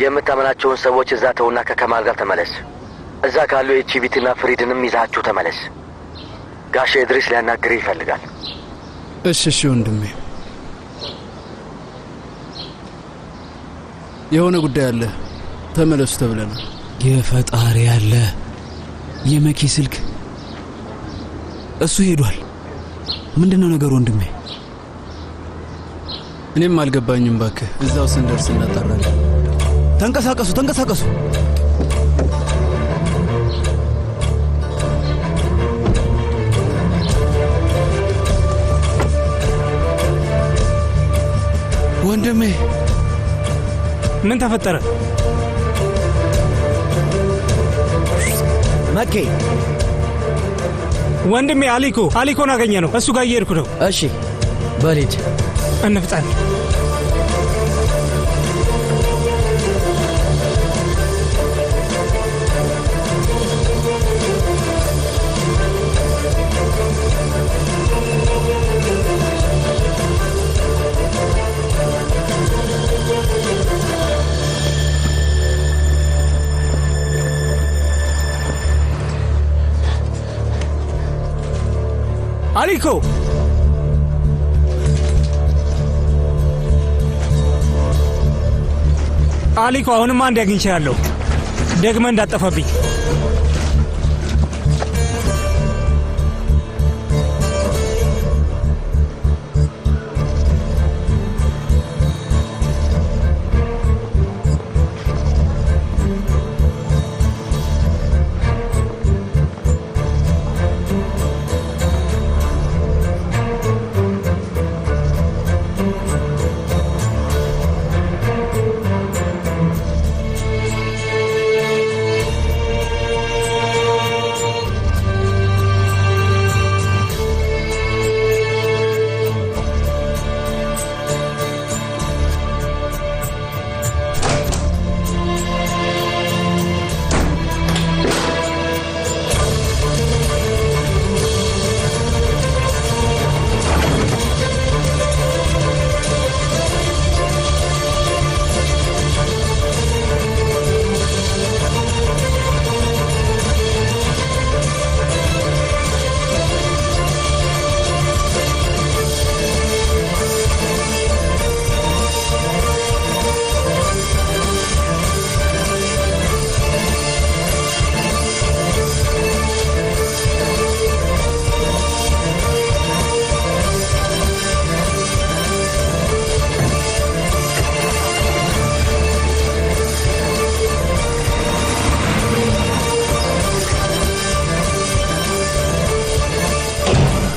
የምታመናቸውን ሰዎች እዛ ተውና ከከማል ጋር ተመለስ። እዛ ካሉ ኤችቪቲና ፍሪድንም ይዛችሁ ተመለስ። ጋሼ እድሪስ ሊያናግርህ ይፈልጋል። እሺ ወንድሜ፣ የሆነ ጉዳይ አለ፣ ተመለሱ ተብለናል። የፈጣሪ ያለ የመኪ ስልክ እሱ ሄዷል። ምንድነው ነገሩ ወንድሜ? እኔም አልገባኝም። ባክህ እዛው ስንደርስ እናጣራለን። ተንቀሳቀሱ። ወንድሜ ምን ተፈጠረ? መኬ ወንድሜ አሊኮን አገኘ ነው። እሱ ጋር እየሄድኩ ነው። እሺ በሊድ እንፍጠን። አሊኮ አሁንም አንድ ያግኝቻለሁ። ደግመህ እንዳጠፋብኝ።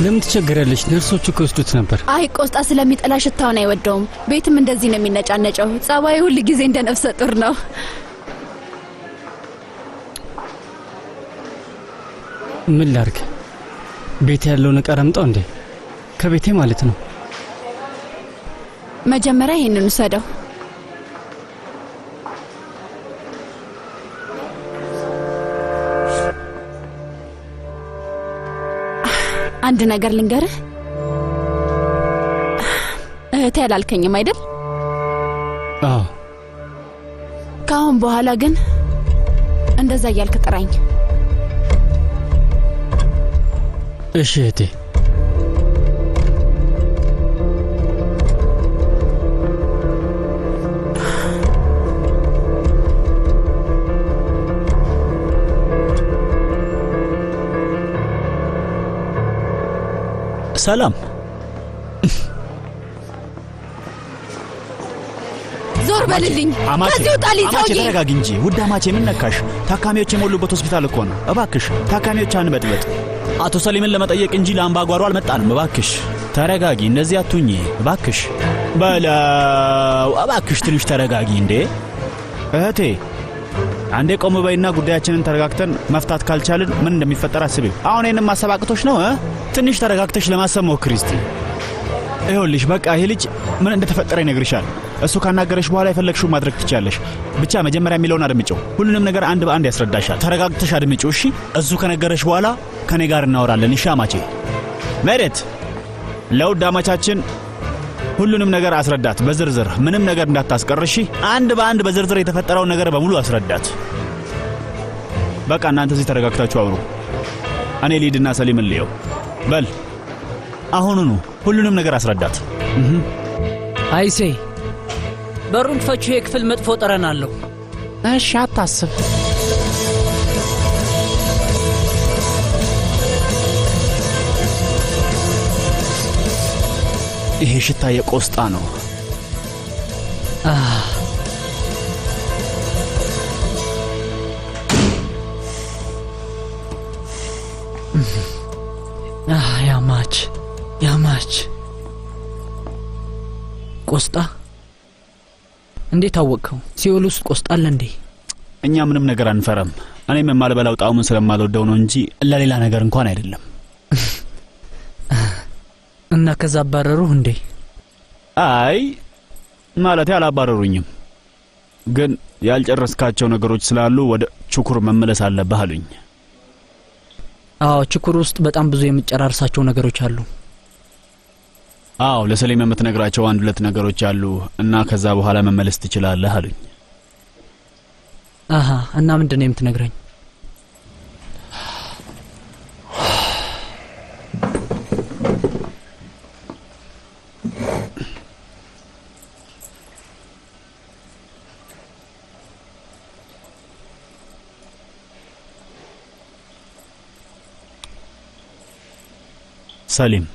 ለምን ትቸገራለሽ? ነርሶቹ ከወስዱት ነበር። አይ ቆስጣ ስለሚጠላ ሽታውን አይወደውም። ቤትም እንደዚህ ነው የሚነጫነጨው። ጸባዩ ሁሉ ጊዜ እንደ ነፍሰ ጡር ነው። ምን ላርግ? ቤት ያለውን ዕቃ አምጣው እንዴ? ከቤቴ ማለት ነው። መጀመሪያ ይሄንን ውሰደው። አንድ ነገር ልንገርህ። እህቴ አላልከኝም አይደል? አዎ። ካሁን በኋላ ግን እንደዛ እያልክ ጥራኝ። እሺ እህቴ። ሰላም። ዞር በልልኝ። ከዚህ ውጣልኝ ሰውዬ። ተረጋጊ እንጂ ውድ አማቼ፣ ምን ነካሽ? ታካሚዎች የሞሉበት ሆስፒታል እኮ ነው። እባክሽ ታካሚዎች አንበጥበጥ። አቶ ሰሊምን ለመጠየቅ እንጂ ለአምባጓሮ አልመጣንም። እባክሽ ተረጋጊ። እንደዚህ አትሁኚ እባክሽ። በለው እባክሽ ትንሽ ተረጋጊ እንዴ እህቴ። አንዴ ቆም በይና ጉዳያችንን ተረጋግተን መፍታት ካልቻልን ምን እንደሚፈጠር አስቢው። አሁን እኔንም ማሰባቅቶሽ ነው? ትንሽ ተረጋግተሽ ለማሰብ ሞክሪ እስቲ። ይኸውልሽ በቃ ይሄ ልጅ ምን እንደተፈጠረ ይነግርሻል። እሱ ካናገረሽ በኋላ የፈለግሽው ማድረግ ትችያለሽ። ብቻ መጀመሪያ የሚለውን አድምጪው። ሁሉንም ነገር አንድ በአንድ ያስረዳሻል። ተረጋግተሽ አድምጪው እሺ? እሱ ከነገረሽ በኋላ ከኔ ጋር እናወራለን። እሺ አማቼ። መሬት ለውድ አማቻችን ሁሉንም ነገር አስረዳት በዝርዝር፣ ምንም ነገር እንዳታስቀርሺ። አንድ በአንድ በዝርዝር የተፈጠረውን ነገር በሙሉ አስረዳት። በቃ እናንተ እዚህ ተረጋግታችሁ አውሩ። እኔ ሊድና ሰሊምን ልየው። በል አሁኑኑ ሁሉንም ነገር አስረዳት። አይሴ በሩን ክፈችው፣ የክፍል መጥፎ ጠረን አለው። እሺ አታስብ። ይሄ ሽታ የቆስጣ ነው። ያማች ቆስጣ? እንዴት አወቅከው? ሲኦል ውስጥ ቆስጣ አለ እንዴ? እኛ ምንም ነገር አንፈራም። እኔም የማልበላው ጣዕሙን ስለማልወደው ነው እንጂ ለሌላ ነገር እንኳን አይደለም። እና ከዛ አባረሩህ እንዴ? አይ ማለት አላባረሩኝም፣ ግን ያልጨረስካቸው ነገሮች ስላሉ ወደ ችኩር መመለስ አለብህ አሉኝ። አዎ ችኩር ውስጥ በጣም ብዙ የምጨራርሳቸው ነገሮች አሉ። አዎ ለሰሊም የምትነግራቸው 1-2 ነገሮች አሉ እና ከዛ በኋላ መመለስ ትችላለህ አሉኝ። እና ምንድነው የምትነግረኝ? ሰሊም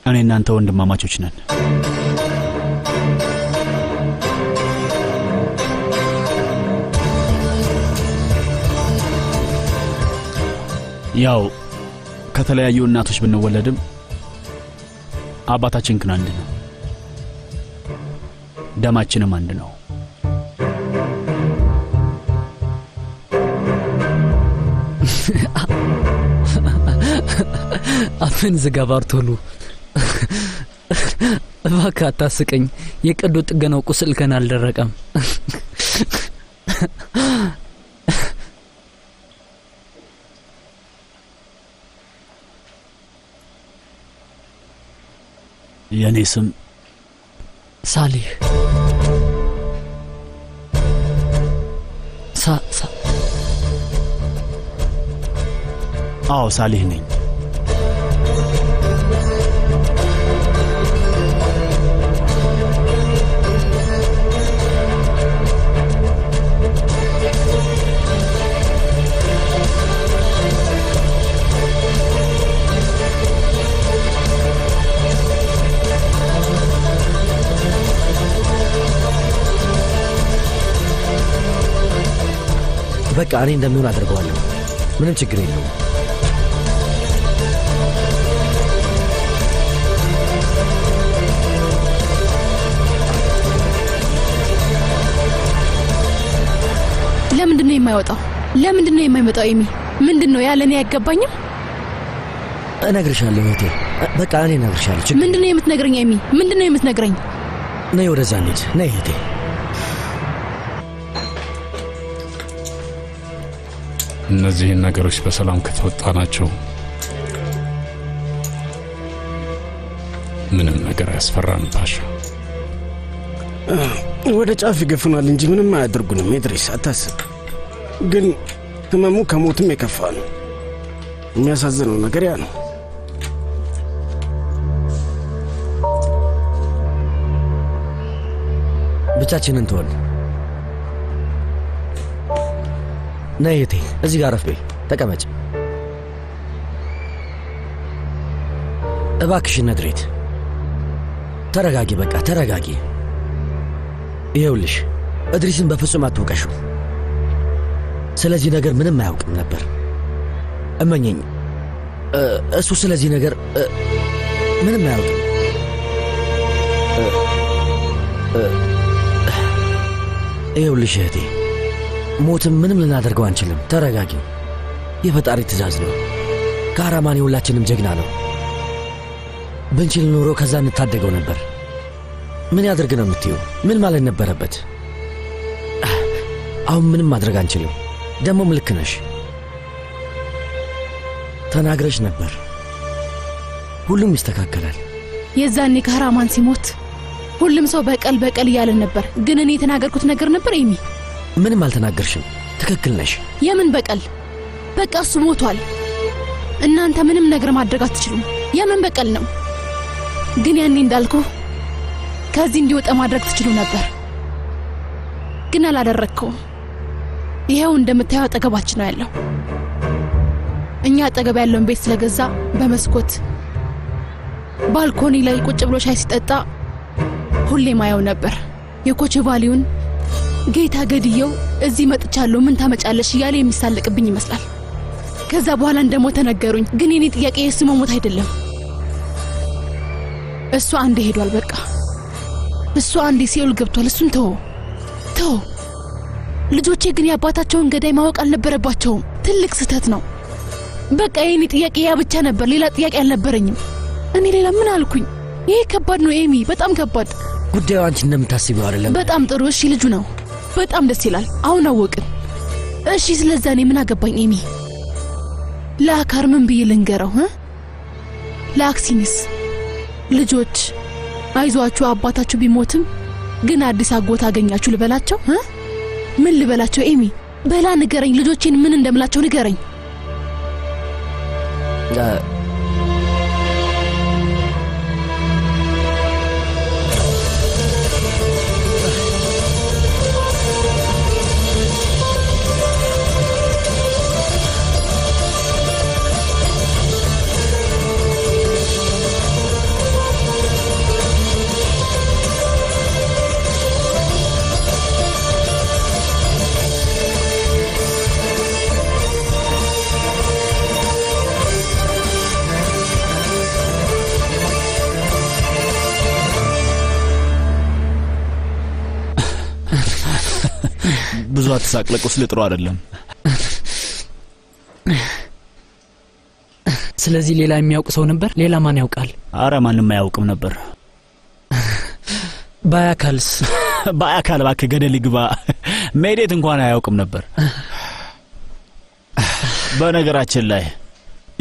እኔ እናንተ ወንድማማቾች ነን። ያው ከተለያዩ እናቶች ብንወለድም አባታችን ግን አንድ ነው፣ ደማችንም አንድ ነው። አፈን ዝጋ ባርቶሉ። እባክህ አታስቀኝ። የቀዶ ጥገናው ቁስል ገና አልደረቀም። የኔ ስም ሳሊህ። አዎ ሳሊህ ነኝ። በቃ እኔ እንደሚሆን አድርገዋለሁ። ምንም ችግር የለውም። ለምንድነው የማይወጣው? ለምንድነው የማይመጣው? ኤሚ ምንድነው ያለ? እኔ አይገባኝም። እነግርሻለሁ እህቴ። በቃ እኔ እነግርሻለሁ። ምንድነው የምትነግረኝ? ኤሚ ምንድነው የምትነግረኝ? ነይ ወደዛ እንሂድ። ነይ እህቴ። እነዚህን ነገሮች በሰላም ከተወጣናቸው ምንም ነገር አያስፈራንም ፓሻ። ወደ ጫፍ ይገፉናል እንጂ ምንም አያደርጉንም። ኢድሪስ አታስብ። ግን ህመሙ ከሞትም የከፋ ነው። የሚያሳዝነው ነገር ያ ነው። ብቻችንን ተወን። ነይ እህቴ፣ እዚህ ጋር አረፍ በይ። ተቀመጭ እባክሽ። ነድሬት ተረጋጊ፣ በቃ ተረጋጊ። ይኸውልሽ እድሪስን በፍጹም አትውቀሹ። ስለዚህ ነገር ምንም አያውቅም ነበር። እመኘኝ፣ እሱ ስለዚህ ነገር ምንም አያውቅም። ይኸውልሽ እህቴ፣ ሞትም ምንም ልናደርገው አንችልም። ተረጋጊ። የፈጣሪ ትእዛዝ ነው። ካራማን የሁላችንም ጀግና ነው። ብንችል ኖሮ ከዛ እንታደገው ነበር። ምን ያደርግ ነው የምትይው? ምን ማለት ነበረበት? አሁን ምንም ማድረግ አንችልም። ደግሞም ልክ ነሽ። ተናግረሽ ነበር። ሁሉም ይስተካከላል። የዛኔ ካራማን ሲሞት ሁሉም ሰው በቀል በቀል እያለን ነበር። ግን እኔ የተናገርኩት ነገር ነበር ኤሚ? ምንም አልተናገርሽም። ትክክል ነሽ። የምን በቀል? በቃ እሱ ሞቷል። እናንተ ምንም ነገር ማድረግ አትችሉም። የምን በቀል ነው? ግን ያኔ እንዳልኩ ከዚህ እንዲወጣ ማድረግ ትችሉ ነበር። ግን አላደረግከውም። ይሄው እንደምታየው አጠገባችን ነው ያለው። እኛ አጠገብ ያለውን ቤት ስለገዛ በመስኮት ባልኮኒ ላይ ቁጭ ብሎ ሻይ ሲጠጣ ሁሌ ማየው ነበር። የኮቼቫሊውን ጌታ ገድየው እዚህ መጥቻለሁ ምን ታመጫለሽ እያለ የሚሳለቅብኝ ይመስላል። ከዛ በኋላ እንደሞተ ነገሩኝ። ግን የኔ ጥያቄ የሱ መሞት አይደለም። እሱ አንዴ ሄዷል። በቃ እሱ አንዴ ሲኦል ገብቷል። እሱን ተው። ልጆቼ ግን የአባታቸውን ገዳይ ማወቅ አልነበረባቸውም። ትልቅ ስህተት ነው። በቃ የኔ ጥያቄ ያ ብቻ ነበር። ሌላ ጥያቄ አልነበረኝም። እኔ ሌላ ምን አልኩኝ? ይሄ ከባድ ነው ኤሚ፣ በጣም ከባድ። ጉዳዩ አንቺ እንደምታስቢው አይደለም። በጣም ጥሩ። እሺ ልጁ ነው። በጣም ደስ ይላል። አሁን አወቅን። እሺ ስለዛ እኔ ምን አገባኝ ኤሚ? ለአካር ምን ብዬ ልንገረው? ለአክሲኒስ ልጆች አይዟችሁ አባታችሁ ቢሞትም ግን አዲስ አጎት አገኛችሁ ልበላቸው? ምን ልበላቸው ኤሚ? በላ ንገረኝ። ልጆቼን ምን እንደምላቸው ንገረኝ። ብዙ አትሳቅ። ቁስል ጥሩ አይደለም። ስለዚህ ሌላ የሚያውቅ ሰው ነበር? ሌላ ማን ያውቃል? አረ ማንም አያውቅም ነበር። ባያካልስ? ባያካል እባክህ ገደል ይግባ። ሜዴት እንኳን አያውቅም ነበር። በነገራችን ላይ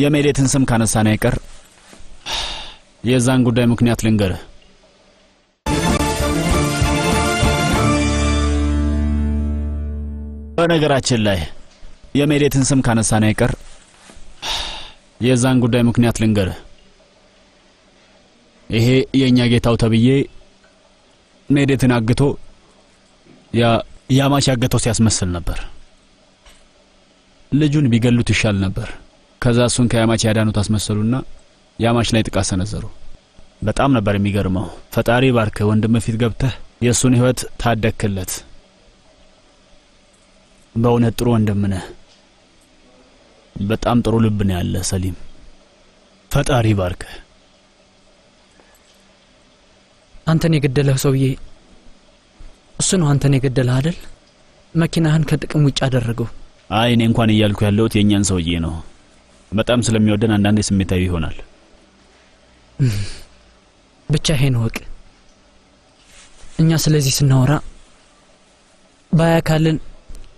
የሜዴትን ስም ካነሳን አይቀር የዛን ጉዳይ ምክንያት ልንገርህ። በነገራችን ላይ የሜዴትን ስም ካነሳን አይቀር የዛን ጉዳይ ምክንያት ልንገርህ። ይሄ የኛ ጌታው ተብዬ ሜዴትን አግቶ ያማች ያገተው ሲያስመስል ነበር። ልጁን ቢገሉት ይሻል ነበር። ከዛ እሱን ከያማች ያዳኑት አስመሰሉና ያማች ላይ ጥቃት ሰነዘሩ። በጣም ነበር የሚገርመው። ፈጣሪ ባርክ ወንድም ፊት ገብተህ የሱን ህይወት ታደክለት። በእውነት ጥሩ ወንድም ነህ። በጣም ጥሩ ልብ ነው ያለ ሰሊም። ፈጣሪ ባርክ። አንተን የገደለው ሰውዬ እሱ ነው። አንተን የገደለው አይደል? መኪናህን ከጥቅም ውጭ አደረገው። አይ እኔ እንኳን እያልኩ ያለሁት የኛን ሰውዬ ነው። በጣም ስለሚወደን አንዳንዴ ስሜታዊ ይሆናል። ብቻ ይሄን ወቅ እኛ ስለዚህ ስናወራ ባያካልን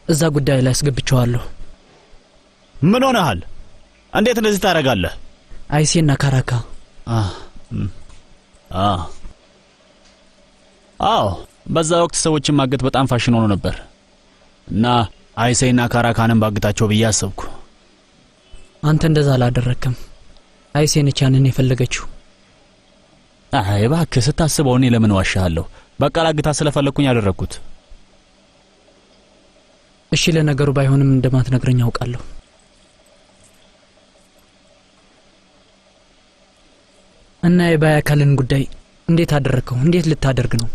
እዛ ጉዳይ ላይ አስገብቻለሁ። ምን ሆነሃል? እንዴት እንደዚህ ታረጋለህ? አይሴና ካራካ አዎ በዛ ወቅት ሰዎችን ማገት በጣም ፋሽን ሆኖ ነበር እና አይሴና ካራካንን ባግታቸው ብዬ አሰብኩ። አንተ እንደዛ አላደረክም። አይሴን ቻንን የፈለገችው። አይ እባክህ ስታስበው እኔ ለምን ዋሻለሁ? በቃ ላግታ ስለፈለኩኝ ያደረኩት። እሺ ለነገሩ ባይሆንም እንደማትነግረኝ አውቃለሁ። እና የባያካልን ጉዳይ እንዴት አደረከው? እንዴት ልታደርግ ነው?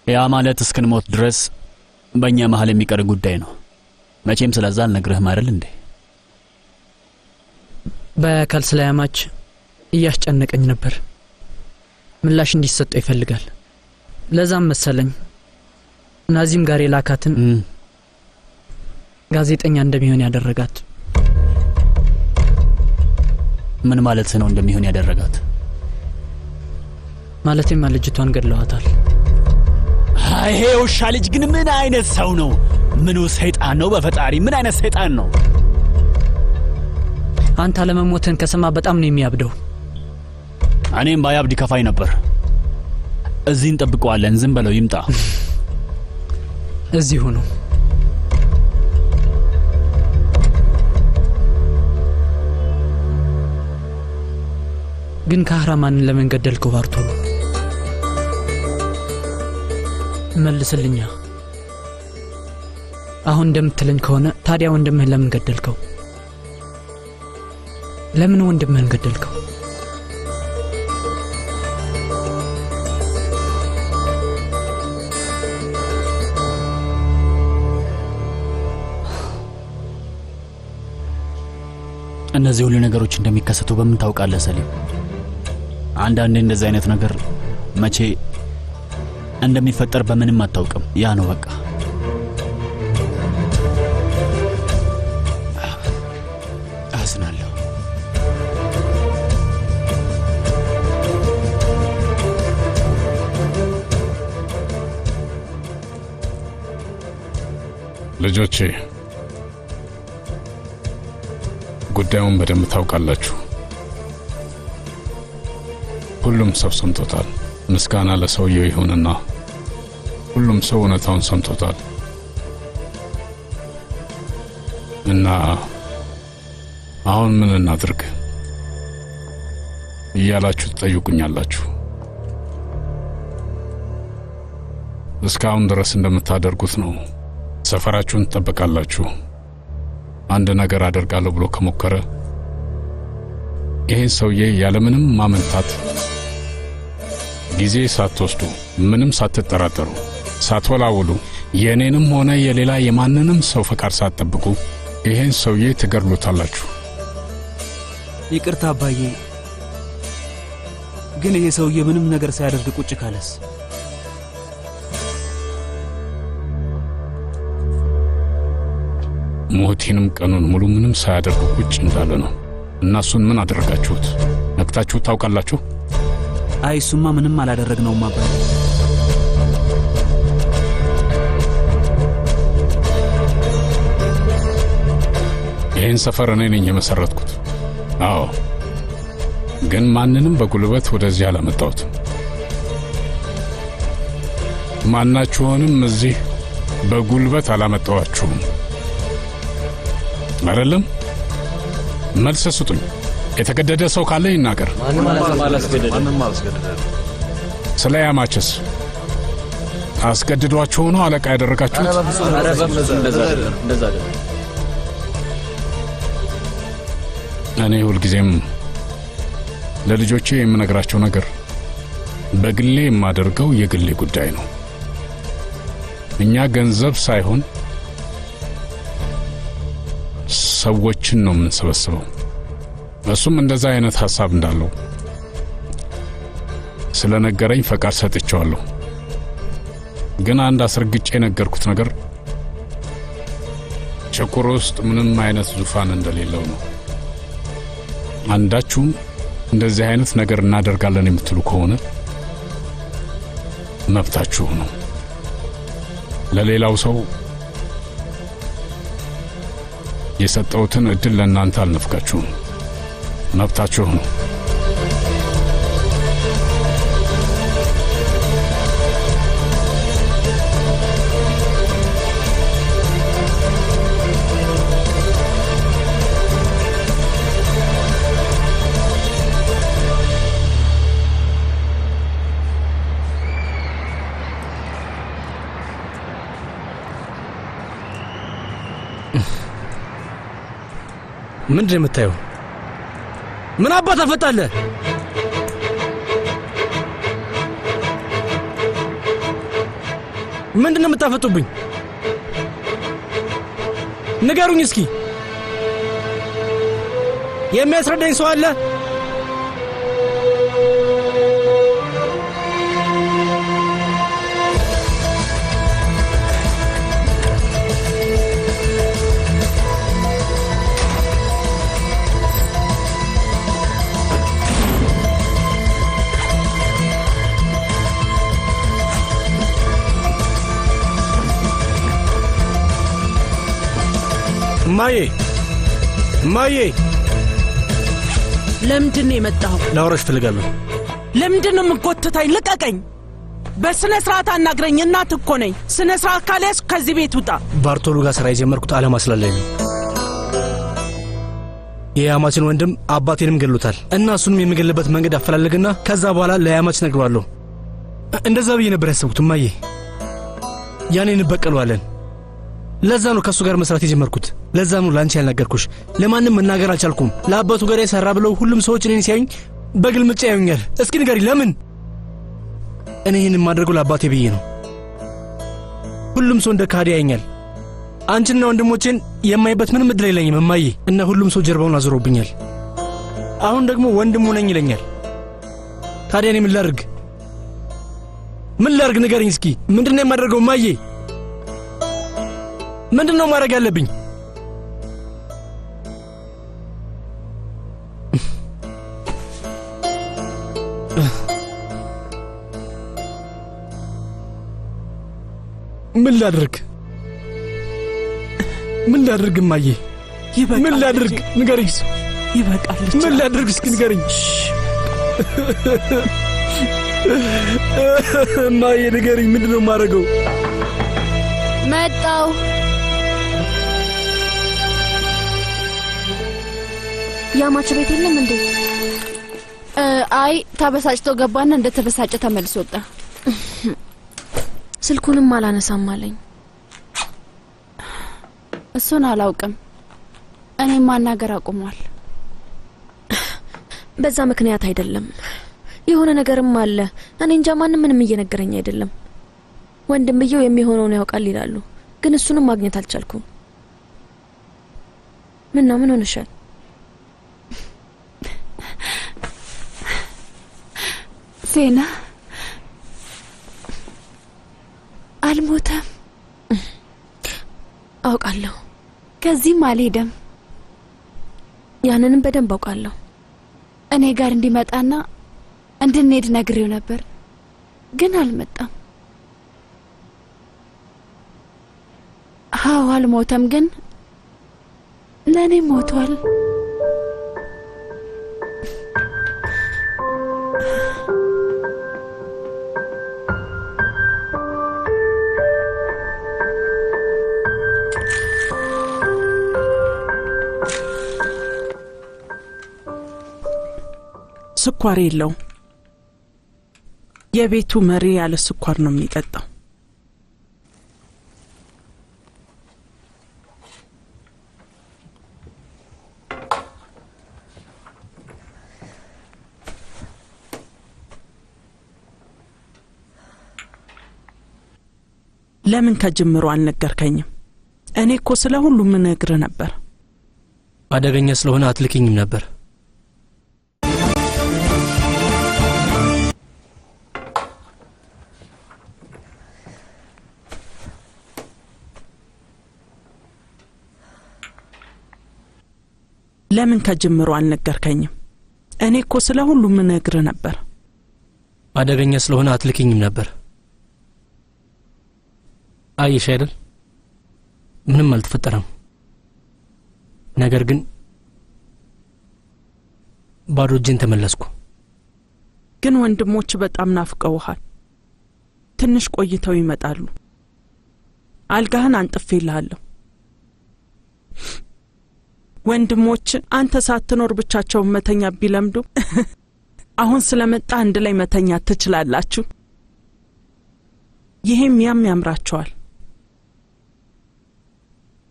ያ ማለት እስክንሞት ድረስ በእኛ መሀል የሚቀር ጉዳይ ነው። መቼም ስለዛ አልነግርህም አይደል እንዴ? ባያካል ስለ ያማች እያስጨነቀኝ ነበር። ምላሽ እንዲሰጠው ይፈልጋል። ለዛም መሰለኝ ናዚም ጋር የላካትን ጋዜጠኛ እንደሚሆን ያደረጋት። ምን ማለት ነው እንደሚሆን ያደረጋት? ማለቴም ልጅቷን ገድለዋታል። ይሄ ውሻ ልጅ ግን ምን አይነት ሰው ነው? ምኑ ሰይጣን ነው? በፈጣሪ ምን አይነት ሰይጣን ነው? አንተ አለመሞትን ከሰማ በጣም ነው የሚያብደው። እኔም ባያብድ ከፋይ ነበር። እዚህ እንጠብቀዋለን። ዝም በለው ይምጣ። እዚሁ ነው። ግን ካህራማንን ለምን ገደልከው? ባርቶሎ መልስልኛ። አሁን እንደምትለኝ ከሆነ ታዲያ ወንድምህን ለምን ገደልከው? ለምን ወንድምህን ገደልከው? እነዚህ ሁሉ ነገሮች እንደሚከሰቱ በምን ታውቃለህ ሰሊም? አንዳንዴ እንደዚህ አይነት ነገር መቼ እንደሚፈጠር በምንም አታውቅም። ያ ነው በቃ። አዝናለሁ። ልጆቼ ጉዳዩን በደንብ ታውቃላችሁ። ሁሉም ሰው ሰምቶታል። ምስጋና ለሰውየው ይሁንና ሁሉም ሰው እውነታውን ሰምቶታል እና አሁን ምን እናድርግ እያላችሁ ትጠይቁኛላችሁ። እስካሁን ድረስ እንደምታደርጉት ነው። ሰፈራችሁን ትጠብቃላችሁ። አንድ ነገር አደርጋለሁ ብሎ ከሞከረ ይሄን ሰውዬ ያለምንም ማመንታት ጊዜ ሳትወስዱ ምንም ሳትጠራጠሩ ሳትወላውሉ የኔንም ሆነ የሌላ የማንንም ሰው ፈቃድ ሳትጠብቁ ይሄን ሰውዬ ትገድሉታላችሁ። ይቅርታ አባዬ፣ ግን ይሄ ሰውዬ ምንም ነገር ሳያደርግ ቁጭ ካለስ? ሞቲንም ቀኑን ሙሉ ምንም ሳያደርግ ቁጭ እንዳለ ነው። እና እሱን ምን አደረጋችሁት? ነክታችሁ ታውቃላችሁ? አይ እሱማ ምንም አላደረግነውም አባዬ። ይህን ሰፈር እኔ ነኝ የመሰረትኩት። አዎ፣ ግን ማንንም በጉልበት ወደዚህ አላመጣሁትም። ማናችሁንም እዚህ በጉልበት አላመጣኋችሁም። አይደለም? መልስ ስጡኝ። የተገደደ ሰው ካለ ይናገር። ማንም አላስገደደ። ስለ ያማችስ አስገድዷችሁ ነው አለቃ ያደረጋችሁት? እንደዛ አይደለም። እኔ ሁልጊዜም ለልጆቼ የምነግራቸው ነገር በግሌ የማደርገው የግሌ ጉዳይ ነው። እኛ ገንዘብ ሳይሆን ሰዎችን ነው የምንሰበስበው። እሱም እንደዛ አይነት ሐሳብ እንዳለው ስለነገረኝ ፈቃድ ሰጥቼዋለሁ። ግን አንድ አስረግጬ የነገርኩት ነገር ቸኩር ውስጥ ምንም አይነት ዙፋን እንደሌለው ነው። አንዳችሁም እንደዚህ አይነት ነገር እናደርጋለን የምትሉ ከሆነ መብታችሁ ነው። ለሌላው ሰው የሰጠውትን እድል ለእናንተ አልነፍጋችሁም። መብታችሁ ነው። ምንድን የምታየው? ምን አባት አፈጣለህ? ምንድን ነው የምታፈጡብኝ? ንገሩኝ እስኪ። የሚያስረዳኝ ሰው አለ? ማዬ ለምንድን ነው የመጣው? ላወራሽ ፈልጋለሁ። ለምንድን ነው የምትጎትተኝ? ልቀቀኝ! በስነ ስርዓት አናግረኝ። እናት እኮ ነኝ። ስነ ስርዓት ካልያዝኩ ከዚህ ቤት ውጣ። ባርቶሉ ጋር ስራ የጀመርኩት ዓላማ ስላለኝ ነው። የያማችን ወንድም አባቴንም ገሎታል እና እሱንም የሚገልበት መንገድ አፈላልግና ከዛ በኋላ ለያማች ነግረዋለሁ። እንደዛ ብዬ ነበር ያሰብኩት እማዬ። ያኔ እንበቀለዋለን። ለዛ ነው ከሱ ጋር መስራት የጀመርኩት። ለዛ ነው ላንቺ ያልነገርኩሽ። ለማንም መናገር አልቻልኩም። ለአባቱ ጋር ሰራ ብለው ሁሉም ሰዎች እኔን ሲያዩኝ በግልምጫ ያዩኛል። እስኪ ንገሪ ለምን? እኔ ይህን የማደርገው ለአባቴ ብዬ ነው። ሁሉም ሰው እንደ ካዲ ያየኛል። አንቺና ወንድሞቼን የማይበት ምንም እድል የለኝም እማዬ። እና ሁሉም ሰው ጀርባውን አዝሮብኛል። አሁን ደግሞ ወንድሙ ነኝ ይለኛል። ታዲያ እኔ ምን ላድርግ? ምን ላድርግ ንገሪኝ እስኪ። ምንድነው የማደርገው እማዬ? ምንድነው ማድረግ ያለብኝ? ምን ላድርግ? ምን ላድርግ እማዬ? ምን ላድርግ ንገሪኝ። ይበቃል። ምን ላድርግ እስኪ ንገሪኝ እማዬ ንገሪኝ። ምንድነው ማድረገው? መጣው። ያማች ቤት የለም እንዴ? አይ ተበሳጭቶ ገባና እንደተበሳጨ ተመልሶ ወጣ። ስልኩንም አላነሳም አለኝ። እሱን አላውቅም። እኔ ማናገር አቁሟል። በዛ ምክንያት አይደለም፣ የሆነ ነገርም አለ። እኔ እንጃ። ማንም ምንም እየነገረኝ አይደለም። ወንድምየው የሚሆነውን ያውቃል ይላሉ፣ ግን እሱንም ማግኘት አልቻልኩም። ምን ሆነሻል? ዜና አልሞተም። አውቃለሁ። ከዚህም አልሄደም። ያንንም በደንብ አውቃለሁ። እኔ ጋር እንዲመጣና እንድንሄድ ነግሬው ነበር፣ ግን አልመጣም። አዎ አልሞተም፣ ግን ለእኔ ሞቷል። ስኳር የለውም። የቤቱ መሪ ያለ ስኳር ነው የሚጠጣው። ለምን ከጅምሩ አልነገርከኝም? እኔ እኮ ስለ ሁሉም ነግር ነበር። አደገኛ ስለሆነ አትልኪኝም ነበር። ለምን ከጅምሩ አልነገርከኝም? እኔ እኮ ስለ ሁሉም ነግር ነበር። አደገኛ ስለሆነ አትልኪኝም ነበር። አይሽ አይደል? ምንም አልተፈጠረም። ነገር ግን ባዶ እጄን ተመለስኩ። ግን ወንድሞች በጣም ናፍቀውሃል። ትንሽ ቆይተው ይመጣሉ። አልጋህን አንጥፌልሃለሁ። ወንድሞች አንተ ሳትኖር ብቻቸውን መተኛ ቢለምዱ አሁን ስለመጣ አንድ ላይ መተኛ ትችላላችሁ። ይሄም ያምራቸዋል።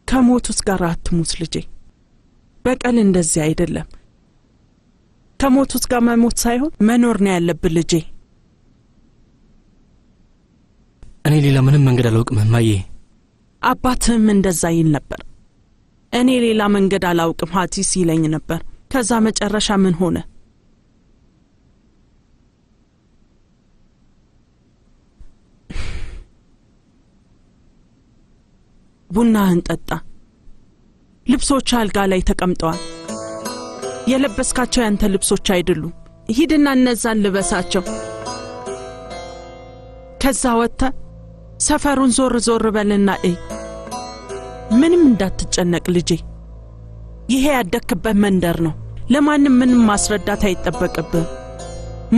ከሞቱስ ጋር አትሙት ልጄ። በቀል እንደዚህ አይደለም። ከሞቱስ ጋር መሞት ሳይሆን መኖር ነው ያለብህ ልጄ። እኔ ሌላ ምንም መንገድ አላውቅም እማዬ። አባትህም እንደዛ ይል ነበር። እኔ ሌላ መንገድ አላውቅም ሀቲስ ይለኝ ነበር። ከዛ መጨረሻ ምን ሆነ? ቡናህን ጠጣ። ልብሶች አልጋ ላይ ተቀምጠዋል። የለበስካቸው ያንተ ልብሶች አይደሉም። ሂድና እነዛን ልበሳቸው። ከዛ ወጥተህ ሰፈሩን ዞር ዞር በልና እይ። ምንም እንዳትጨነቅ ልጄ። ይሄ ያደክበት መንደር ነው። ለማንም ምንም ማስረዳት አይጠበቅብህ።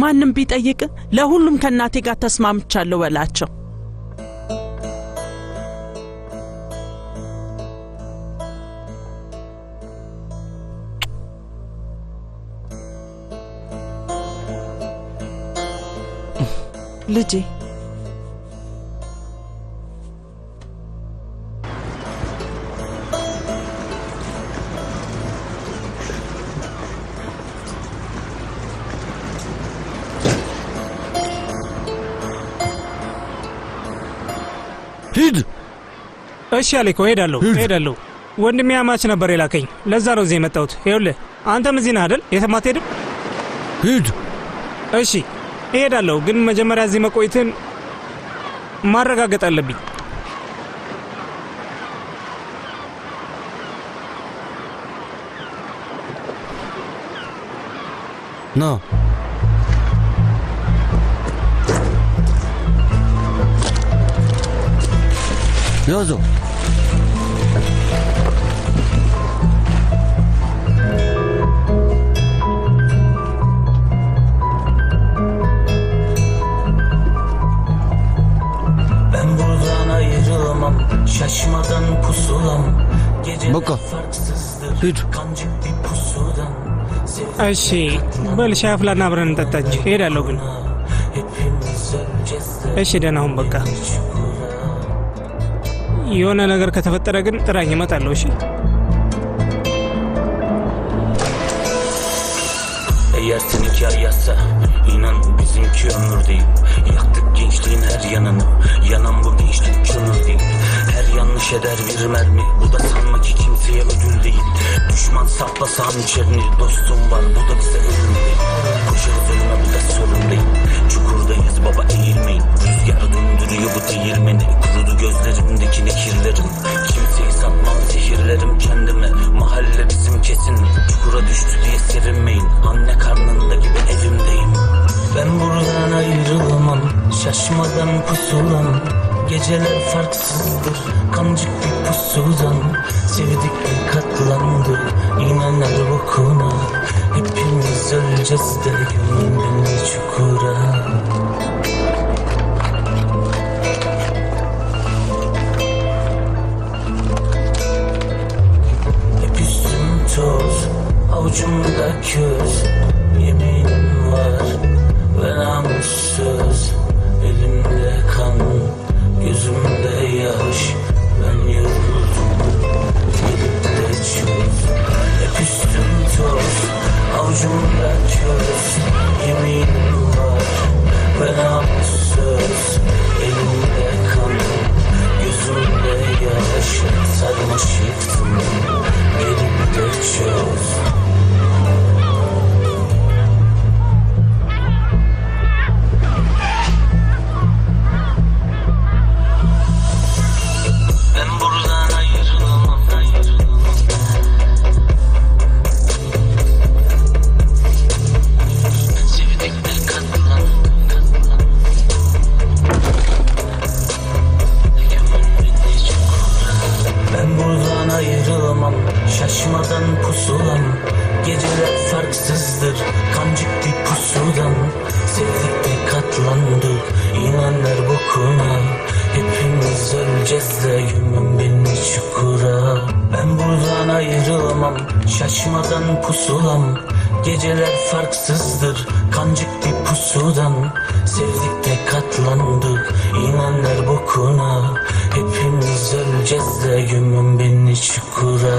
ማንም ቢጠይቅ ለሁሉም ከእናቴ ጋር ተስማምቻለሁ በላቸው። ልጄ ሂድ። እሺ አሊኮ ሄዳለሁ። ወንድሜ አማች ነበር የላከኝ፣ ለዛ ነው እዚህ የመጣሁት። ይኸውልህ አንተም እዚህ ነህ አይደል? የትም አትሄድም? ሂድ። እሺ እሄዳለሁ፣ ግን መጀመሪያ እዚህ መቆየትን ማረጋገጥ አለብኝ። ና ያዘው። Ben buradan ayrılamam, şaşmadan pusulam. Baka, ሂድ። እሺ በል ሻይ አፍላና አብረን እንጠጣ እንጂ እሄዳለሁ ግን። እሺ ደህና ሁን በቃ። የሆነ ነገር ከተፈጠረ ግን ጥራኝ፣ እመጣለሁ። እሺ Eğer seninki ayazsa inan bizimki ömür değil. Yaktık gençliğin her yanını, yanan bu gençlik kömür değil. Her yanlış eder bir mermi, bu da sanma ki kimseye ödül değil. Düşman saplasan içerini, dostum var bu da bize ölüm değil. Koşarız ölüme bu da sorun değil. Çukurdayız baba eğilmeyin. Rüzgar döndürüyor bu değirmeni. Kurudu gözlerimdeki nekirlerim. Kimseyi satmam zehirlerim kendime. Mahalle bizim kesin. Çukura düştü diye serinmeyin. Anne karnında gibi evimdeyim. Ben buradan ayrılamam, şaşmadan pusulam. Geceler farksızdır, kancık bir pusudan. Sevdik bir katlandı, inanır bokuna. Hepimiz öleceğiz de gömün beni çukura. Hep üstüm toz, avucumda köz. Yeminim var ve namussuz. Elimde kan, gözümde yaş. Ben yoruldum, gidip de çöz. Hep üstüm toz, avucumda köz. Yeminim var ve namussuz. Elimde kan, gözümde yaş. Sarmaşıktım, gelip de çöz. Şaşmadan pusulam. Geceler farksızdır, kancık bir pusudan. Sevdik de katlandık, inanlar bokuna. Hepimiz öleceğiz de gömün beni çukura. Ben buradan ayrılamam, şaşmadan pusulam. Geceler farksızdır, kancık bir pusudan. Sevdik de katlandık, inanlar bokuna. Hepimiz öleceğiz de gömün beni çukura.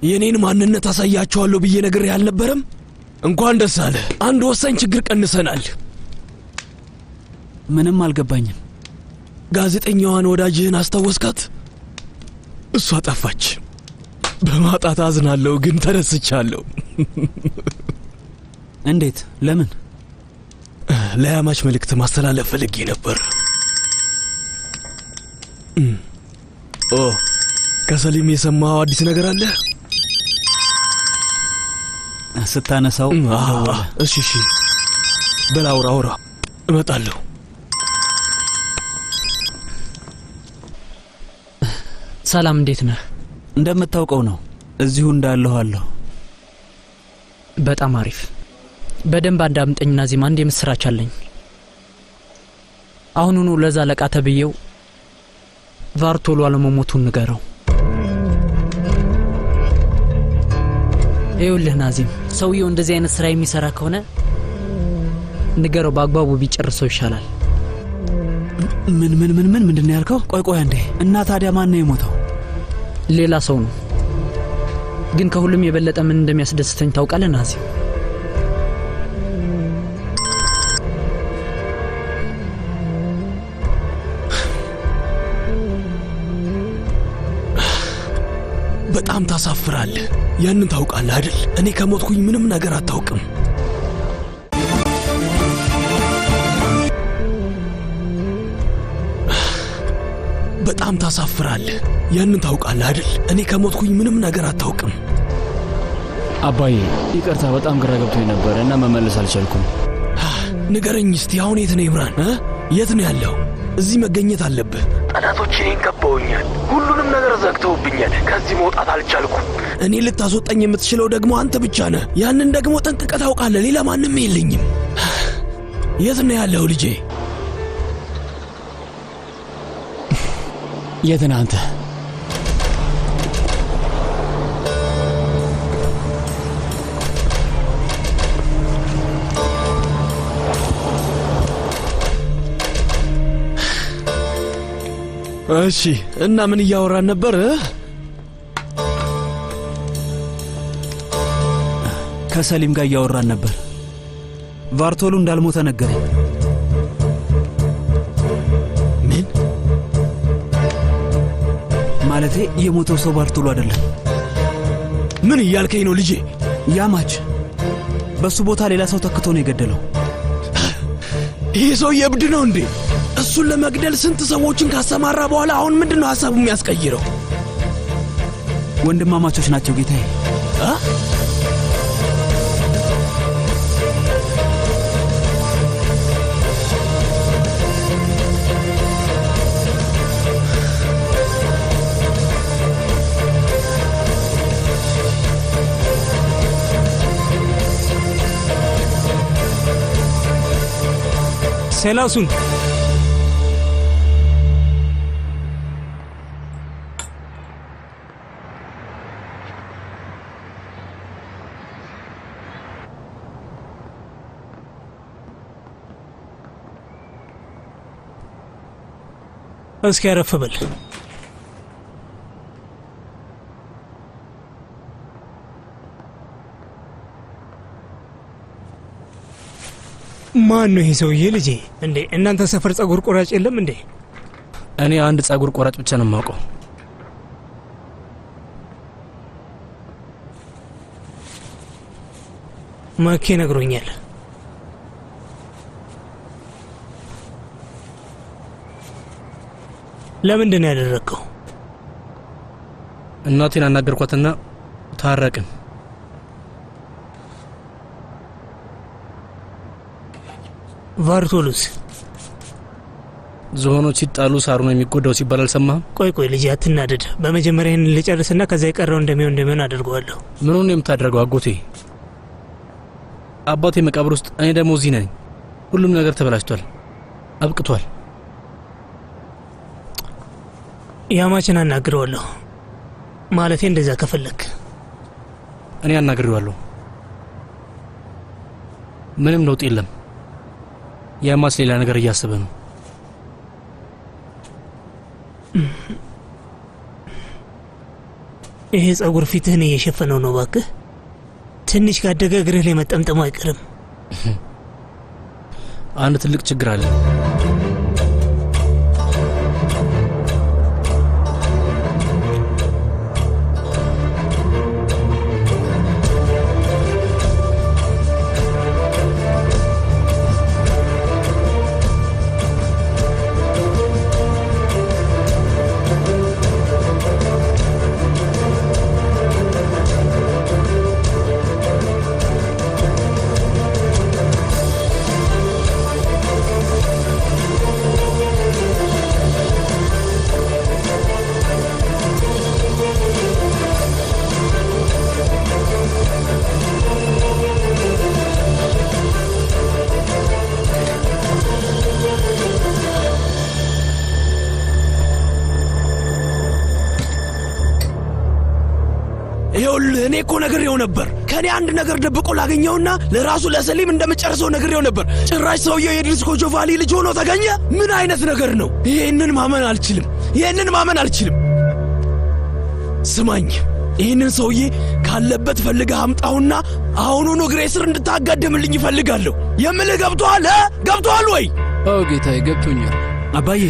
የኔን ማንነት አሳያቸዋለሁ ብዬ ነገር ያልነበረም? እንኳን ደስ አለ። አንድ ወሳኝ ችግር ቀንሰናል። ምንም አልገባኝም። ጋዜጠኛዋን ወዳጅህን አስታወስካት? እሷ ጠፋች። በማጣት አዝናለሁ፣ ግን ተደስቻለሁ። እንዴት? ለምን? ለያማች መልእክት ማስተላለፍ ፈልጌ ነበር። ከሰሊም የሰማኸው አዲስ ነገር አለ? ስታነሳው እሺ በል አውራ። እመጣለሁ። ሰላም፣ እንዴት ነህ? እንደምታውቀው ነው፣ እዚሁ እንዳለሁ አለሁ። በጣም አሪፍ። በደንብ አዳምጠኝ ናዚም፣ አንድ የምስራች አለኝ። አሁኑኑ ለዛ ለቃ ተብዬው ቫርቶሎ አለመሞቱን ንገረው። ይኸውልህ ናዚም፣ ሰውየው እንደዚህ አይነት ስራ የሚሰራ ከሆነ ንገረው፣ በአግባቡ ቢጨርሰው ይሻላል። ምንድን ነው ያልከው? ቆይ አንዴ። እና ታዲያ ማን ነው የሞተው? ሌላ ሰው ነው። ግን ከሁሉም የበለጠ ምን እንደሚያስደስተኝ ታውቃለህ ናዚም? በጣም ታሳፍራለህ። ያንን ታውቃለህ አይደል? እኔ ከሞትኩኝ ምንም ነገር አታውቅም። በጣም ታሳፍራለህ። ያንን ታውቃለህ አይደል? እኔ ከሞትኩኝ ምንም ነገር አታውቅም። አባዬ ይቅርታ፣ በጣም ግራ ገብቶኝ ነበር እና መመለስ አልቻልኩም። ንገረኝ እስቲ፣ አሁን የት ነው ኢምራን? የት ነው ያለው? እዚህ መገኘት አለብህ። ጠላቶች እኔን ከበውኛል። ሁሉንም ነገር ዘግተውብኛል። ከዚህ መውጣት አልቻልኩም። እኔ ልታስወጣኝ የምትችለው ደግሞ አንተ ብቻ ነህ። ያንን ደግሞ ጠንቅቀህ ታውቃለህ። ሌላ ማንም የለኝም። የት ነው ያለው ልጄ? የት ነህ አንተ? እሺ፣ እና ምን እያወራን ነበር? ከሰሊም ጋር እያወራን ነበር። ቫርቶሉ እንዳልሞተ ነገረኝ። ምን ማለቴ የሞተው ሰው ቫርቶሉ አይደለም። ምን እያልከኝ ነው ልጄ? ያማች በሱ ቦታ ሌላ ሰው ተክቶ ነው የገደለው። ይህ ሰው የእብድ ነው እንዴ? እሱን ለመግደል ስንት ሰዎችን ካሰማራ በኋላ አሁን ምንድነው ሐሳቡ የሚያስቀይረው? ወንድማማቾች ናቸው ጌታዬ። ሴላሱን እስኪ ያረፍ በል። ማን ነው ይሄ ሰውዬ? ልጄ እንዴ እናንተ ሰፈር ጸጉር ቆራጭ የለም እንዴ? እኔ አንድ ጸጉር ቆራጭ ብቻ ነው የማውቀው። ማኬ ነግሮኛል። ለምንድን ነው ያደረግከው? እናቴን አናገርኳትና ታረቅን። ቫርቶሉስ? ዝሆኖች ሲጣሉ ሳሩ ነው የሚጎዳው ሲባል አልሰማህም? ቆይ ልጅ አትናደድ። በመጀመሪያ ይህን ልጨርስና ከዛ የቀረው እንደሚሆን አድርገዋለሁ። ምኑን የምታደርገው አጎቴ? አባቴ መቃብር ውስጥ፣ እኔ ደግሞ እዚህ ነኝ። ሁሉም ነገር ተበላሽቷል፣ አብቅቷል። ያማችን አናግረዋለሁ። ማለቴ እንደዛ ከፈለክ እኔ አናግሬዋለሁ። ምንም ለውጥ የለም። ያማች ሌላ ነገር እያሰበ ነው። ይሄ ጸጉር ፊትህን እየሸፈነው ነው። እባክህ ትንሽ ካደገ እግርህ ላይ መጠምጠሙ አይቀርም። አንድ ትልቅ ችግር አለ። ይኸውልህ እኔ እኮ ነግሬው ነበር። ከኔ አንድ ነገር ደብቆ ላገኘውና ለራሱ ለሰሊም እንደምጨርሰው ነግሬው ነበር። ጭራሽ ሰውየው የድሪስ ኮጆቫሊ ልጅ ሆኖ ተገኘ። ምን አይነት ነገር ነው? ይሄንን ማመን አልችልም። ስማኝ፣ ይህንን ሰውዬ ካለበት ፈልገህ አምጣውና አሁኑኑ እግሬ ስር እንድታጋደምልኝ ይፈልጋለሁ። የምልህ ገብቶሃል ወይ? አዎ ጌታዬ ገብቶኛል። አባዬ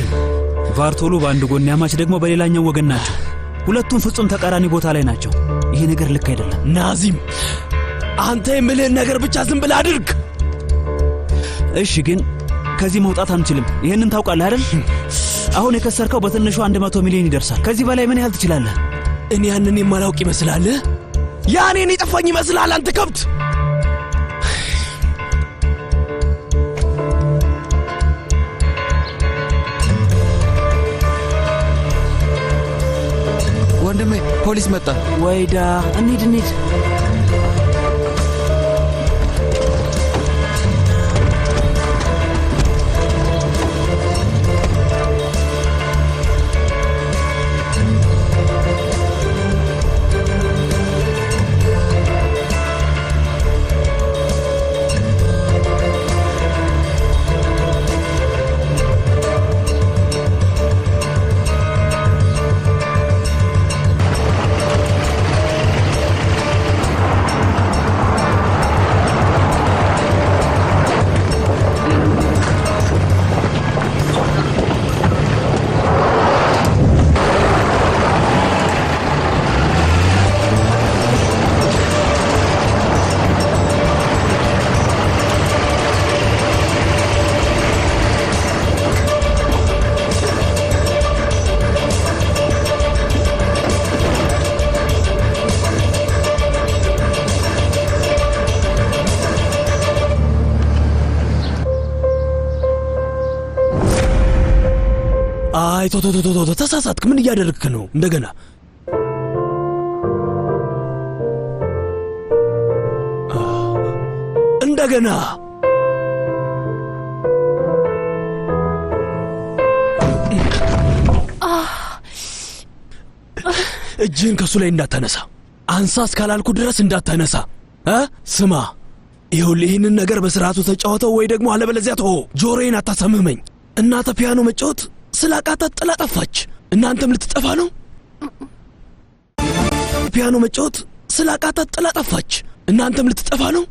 ቫርቶሉ በአንድ ጎን ያማች ደግሞ በሌላኛው ወገን ናቸው። ሁለቱም ፍጹም ተቃራኒ ቦታ ላይ ናቸው። ይሄ ነገር ልክ አይደለም። ናዚም አንተ የምልህን ነገር ብቻ ዝም ብለህ አድርግ። እሺ ግን ከዚህ መውጣት አንችልም። ይሄንን ታውቃለህ አይደል? አሁን የከሰርከው በትንሹ 100 ሚሊዮን ይደርሳል። ከዚህ በላይ ምን ያህል ትችላለህ? እኔ ያንን የማላውቅ ይመስላል? ያኔን የጠፋኝ ይመስላል? አንተ ከብት! ወንድሜ ፖሊስ መጣ። ወይዳ እንሂድ። አይ ቶ ተሳሳትክ። ምን እያደረግክ ነው? እንደገና እጅህን ከሱ ላይ እንዳታነሳ። አንሳ እስካላልኩ ድረስ እንዳታነሳ። ስማ ይኸውልህ፣ ይህንን ነገር በስርዓቱ ተጫወተው ወይ ደግሞ አለበለዚያ ተወው። ጆሮዬን አታሰምመኝ። እናተ ፒያኖ መጫወት ስላቃታት ጥላ ጠፋች። እናንተም ልትጠፋ ነው? ፒያኖ መጫወት ስላቃታት ጥላ ጠፋች። እናንተም ልትጠፋ ነው?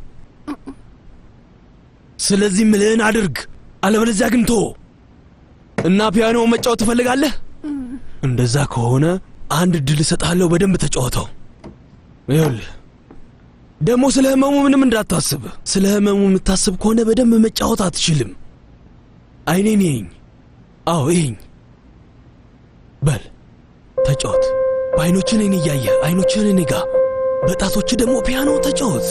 ስለዚህ ምልህን አድርግ፣ አለበለዚያ ግን ተወው። እና ፒያኖ መጫወት ትፈልጋለህ? እንደዛ ከሆነ አንድ እድል እሰጥሃለሁ። በደንብ ተጫወተው። ይኸውልህ ደግሞ ስለ ህመሙ ምንም እንዳታስብ። ስለ ህመሙ የምታስብ ከሆነ በደንብ መጫወት አትችልም። አይኔን ይኸኝ። አዎ ይኸኝ። በል ተጫወት። በአይኖችን እኔ እያየ አይኖችን እኔ ጋ፣ በጣቶች ደግሞ ፒያኖ ተጫወት።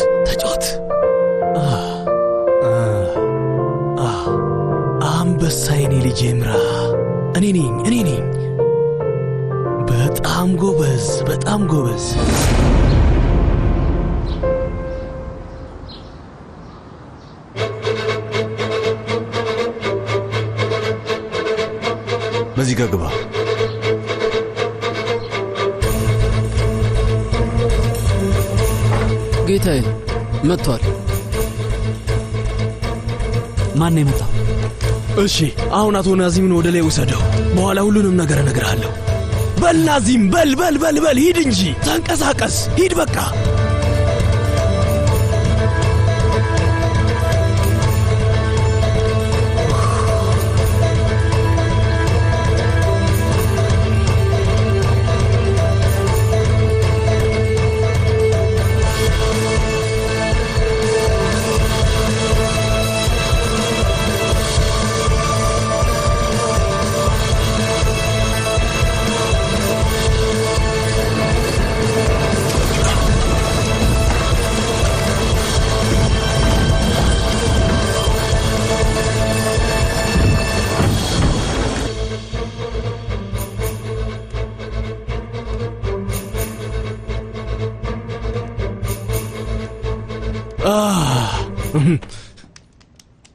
አንበሳ የኔ ልጅ ምራ። እኔ ነኝ። በጣም ጎበዝ። በዚህ ጋር ግባ። ጌታዬ መጥቷል። ማን ነው የመጣው? እሺ አሁን አቶ ናዚምን ወደ ላይ ውሰደው። በኋላ ሁሉንም ነገር እነግርሃለሁ። በል ናዚም፣ በል ሂድ እንጂ ተንቀሳቀስ። ሂድ በቃ።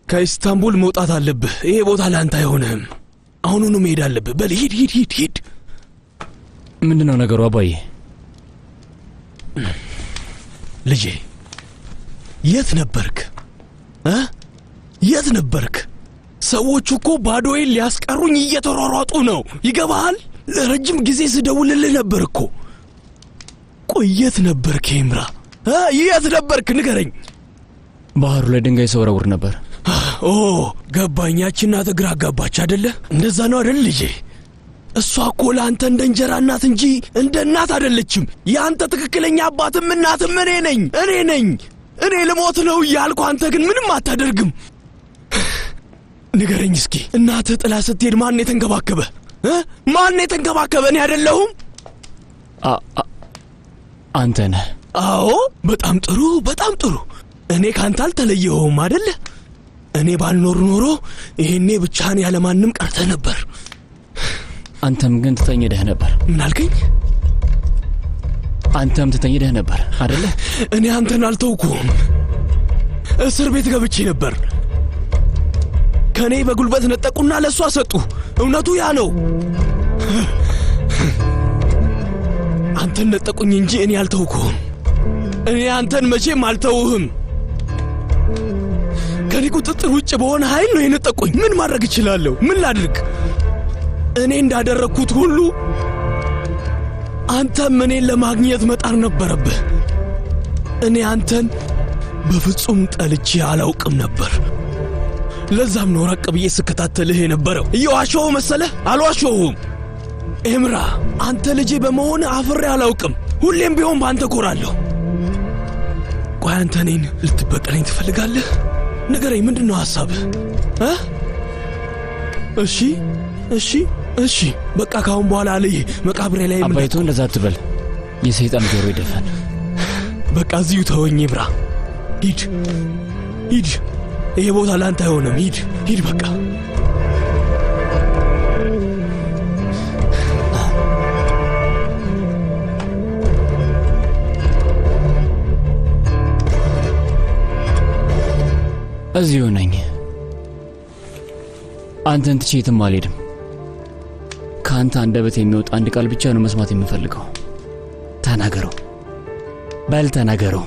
ከኢስታንቡል መውጣት አለብህ። ይሄ ቦታ ለአንተ አይሆንህም። አሁኑኑ መሄድ አለብህ። በል ሂድ። ምንድነው ነገሩ አባዬ? ልጄ የት ነበርክ? የት ነበርክ? ሰዎቹ እኮ ባዶዬን ሊያስቀሩኝ እየተሯሯጡ ነው። ይገባሃል? ለረጅም ጊዜ ስደውልልህ ነበር እኮ። ቆይ የት ነበርክ ኤምራ? የት ነበርክ ንገረኝ። ባህሩ ላይ ድንጋይ ሰወረውር ነበር። ኦ ገባኝ። ያቺ እናት ግራ አጋባች አደለ? እንደዛ ነው አደል ልጄ? እሷ እኮ ለአንተ እንደ እንጀራ እናት እንጂ እንደ እናት አደለችም። የአንተ ትክክለኛ አባትም እናትም እኔ ነኝ። እኔ ልሞት ነው እያልኩ አንተ ግን ምንም አታደርግም። ንገረኝ እስኪ እናትህ ጥላ ስትሄድ ማን የተንከባከበ? ማን የተንከባከበ? እኔ አይደለሁም? አንተ ነህ። አዎ በጣም ጥሩ በጣም ጥሩ። እኔ ካንተ አልተለየሁም አደለ? እኔ ባልኖር ኖሮ ይሄኔ ብቻህን ያለማንም ቀርተህ ነበር። አንተም ግን ትተኝደህ ነበር። ምን አልከኝ? አንተም ትተኝደህ ነበር አደለ? እኔ አንተን አልተውኩም። እስር ቤት ገብቼ ነበር። ከእኔ በጉልበት ነጠቁና ለእሷ ሰጡ። እውነቱ ያ ነው። አንተን ነጠቁኝ እንጂ እኔ አልተውኩም። እኔ አንተን መቼም አልተውህም። ከኔ ቁጥጥር ውጭ በሆነ ኃይል ነው የነጠቁኝ። ምን ማድረግ እችላለሁ? ምን ላድርግ? እኔ እንዳደረግኩት ሁሉ አንተም እኔን ለማግኘት መጣር ነበረብህ። እኔ አንተን በፍጹም ጠልቼ አላውቅም ነበር። ለዛም ነው ራቅ ብዬ ስከታተልህ የነበረው። እየዋሸሁ መሰለህ? አልዋሸሁም ኤምራ። አንተ ልጄ በመሆን አፍሬ አላውቅም። ሁሌም ቢሆን በአንተ ኮራለሁ። ቆይ አንተ እኔን ልትበቀለኝ ትፈልጋለህ? ንገረኝ፣ ምንድን ነው ሐሳብህ? እሺ በቃ ካሁን በኋላ አለዬ መቃብሬ ላይ አባይቶ እንደዛ አትበል። የሰይጣን ጆሮ ይደፈን። በቃ እዚሁ ተወኝ ኤምራ። ሂድ። ይሄ ቦታ ለአንተ አይሆንም። ሂድ በቃ። እዚሁ ነኝ። አንተን ትቼ የትም አልሄድም። ከአንተ አንደበት የሚወጣ አንድ ቃል ብቻ ነው መስማት የምፈልገው። ተናገረው፣ በል ተናገረው።